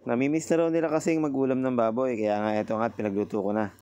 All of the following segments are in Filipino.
Namimiss na raw nila kasing mag-ulam ng baboy, kaya nga eto nga at pinagluto ko na.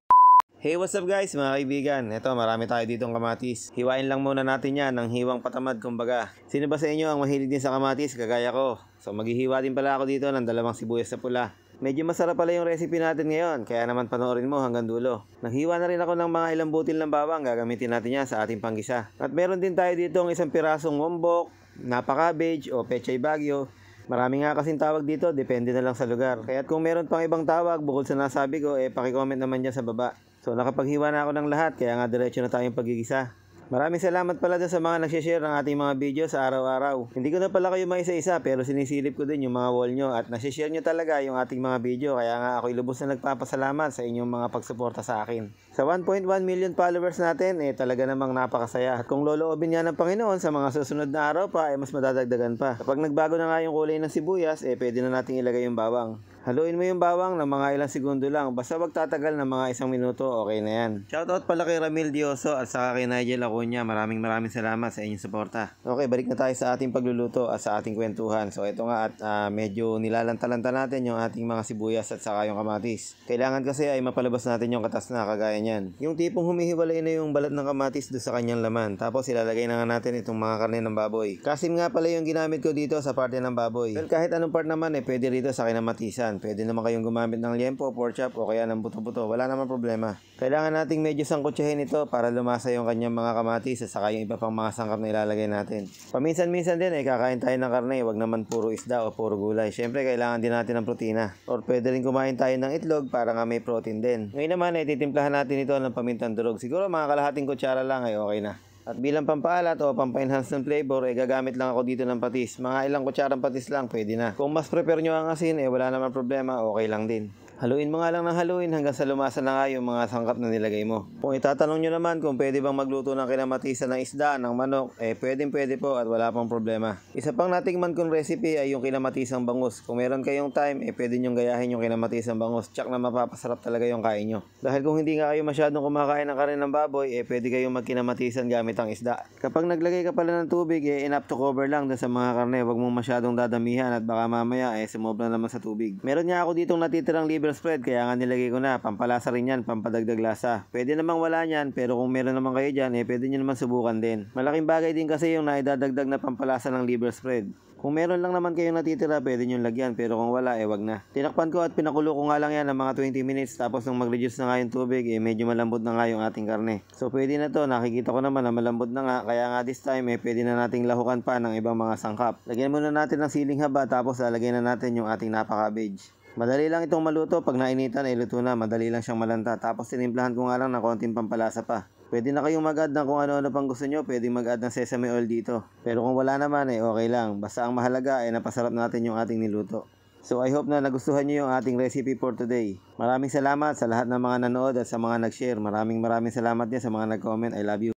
Hey, what's up guys mga kaibigan? Eto, marami tayo ditong kamatis. Hiwain lang muna natin yan ng hiwang patamad kumbaga. Sino ba sa inyo ang mahilig din sa kamatis kagaya ko? So maghihiwa din pala ako dito ng 2 sibuyas na pula. Medyo masarap pala yung recipe natin ngayon, kaya naman panoorin mo hanggang dulo. Naghiwa na rin ako ng mga ilang butil ng bawang, gagamitin natin yan sa ating panggisa. At meron din tayo dito ng 1 pirasong wombok, napa-cabbage o pechay bagyo. Marami nga kasing tawag dito, depende na lang sa lugar. Kaya kung meron pang ibang tawag bukod sa nasabi ko, paki-comment naman dyan sa baba. So nakapaghiwa na ako ng lahat, kaya nga diretso na tayong paggigisa. Maraming salamat pala dun sa mga nagsishare ng ating mga video sa araw-araw. Hindi ko na pala kayo maisa-isa pero sinisilip ko din yung mga wall nyo at nasishare nyo talaga yung ating mga video, kaya nga ako'y lubos na nagpapasalamat sa inyong mga pagsuporta sa akin. Sa 1.1 million followers natin, talaga namang napakasaya. At kung loloobin nga ng Panginoon sa mga susunod na araw pa, mas madadagdagan pa. Kapag nagbago na nga yung kulay ng sibuyas, pwede na nating ilagay yung bawang. Haluin mo yung bawang ng mga ilang segundo lang. Basta wag tatagal ng mga 1 minuto, okay na yan. Shoutout pala kay Ramil Dioso at saka kay Nigel Acuña. Maraming salamat sa inyong suporta. Okay, balik na tayo sa ating pagluluto at sa ating kwentuhan. So ito nga at medyo nilalanta-lanta natin yung ating mga sibuyas at saka yung kamatis. Kailangan kasi ay mapalabas natin yung katas na kagaya niyan. Yung tipong humihiwalay na yung balat ng kamatis doon sa kanyang laman. Tapos ilalagay na nga natin itong mga karne ng baboy. Kasim nga pala yung ginamit ko dito sa parte ng baboy. Well, kahit anong part naman pwede rito sa kinamatisan. Pwede naman kayong gumamit ng liempo, pork chop o kaya ng buto-buto. Wala naman problema. Kailangan nating medyo sangkutsahin ito para lumasa yung kanyang mga kamatis at saka yung iba pang mga sangkap na ilalagay natin. Paminsan-minsan din kakain tayo ng karne. Wag naman puro isda o puro gulay. Syempre kailangan din natin ng protina. Or pwede rin kumain tayo ng itlog para nga may protein din. Ngayon naman titimplahan natin ito ng pamintang durog. Siguro mga kalahating kutsara lang okay na. At bilang pampaalat o pampa-enhance ng flavor, gagamit lang ako dito ng patis. Mga ilang kutsarang patis lang, pwede na. Kung mas prepare nyo ang asin, wala naman problema, okay lang din. Haluin mo nga lang ng haluin hanggang sa lumasa na nga yung mga sangkap na nilagay mo. Kung itatanong nyo naman kung pwede bang magluto ng kinamatisan ng isda, ng manok, pwede po at wala pang problema. Isa pang natikman kong recipe ay yung kinamatisang bangus. Kung meron kayong time, pwede nyo gayahin yung kinamatisang bangus. Tsak na mapapasarap talaga yung kain nyo. Dahil kung hindi nga kayo masyadong kumakain ng karne ng baboy, pwede kayong magkinamatisan gamit ang isda. Kapag naglagay ka pala ng tubig, enough to cover lang dun sa mga karne. Huwag mong masyadong dadamihan at baka mamaya sumobra naman sa tubig. Meron nga ako ditong natitirang liver spread, kaya nga nilagay ko na. Pampalasa rin yan, pampadagdag lasa. Pwede namang wala niyan, pero kung meron naman kayo dyan, pwede nyo naman subukan din. Malaking bagay din kasi yung naidadagdag na pampalasa ng liver spread. Kung meron lang naman kayong natitira, pwede nyo lagyan, pero kung wala, wag na. Tinakpan ko at pinakulo ko nga lang yan ng mga 20 minutes, tapos nung mag-reduce na nga yung tubig, medyo malambot na nga yung ating karne. So pwede na to, nakikita ko naman na malambot na nga, kaya nga this time, pwede na nating lahukan pa ng ibang mga sangkap. Lagyan muna natin ng siling haba, tapos lalagyan na natin yung ating napa-cabbage. Madali lang itong maluto, pag nainitan luto na, madali lang siyang malanta. Tapos tinimplahan ko nga lang ng konting pampalasa pa. Pwede na kayong mag-add ng kung ano-ano pang gusto nyo, pwede mag-add ng sesame oil dito. Pero kung wala naman okay lang, basta ang mahalaga napasarap natin yung ating niluto. So I hope na nagustuhan nyo yung ating recipe for today. Maraming salamat sa lahat ng mga nanood at sa mga nag-share. Maraming salamat din sa mga nag-comment. I love you.